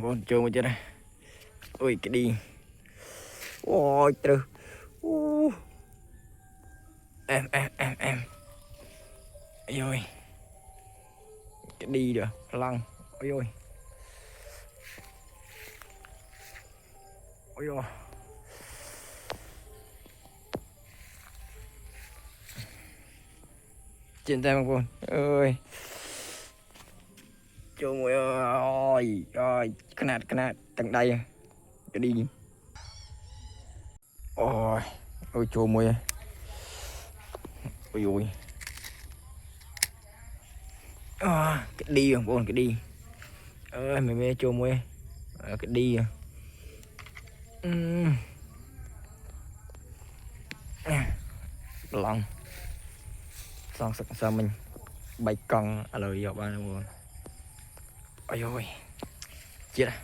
con chơi một chút này. Ôi cái đi. Ôi trời. Em. Ôi ôi. Cái đi được, lăng. Ôi ôi. Ôi ôi. Trên tay con ơi. Chơi mùi ơi. Ôi, cái nạt tận đây. Cái đi. Ôi. Ôi chơi mùi. Ôi ôi. Cái đi không con cái đi. Ơi mày mê chơi mùi. Cái đi à. Lòng xong sao mình bay con lời vào ba luôn. Ôi ôi chết à.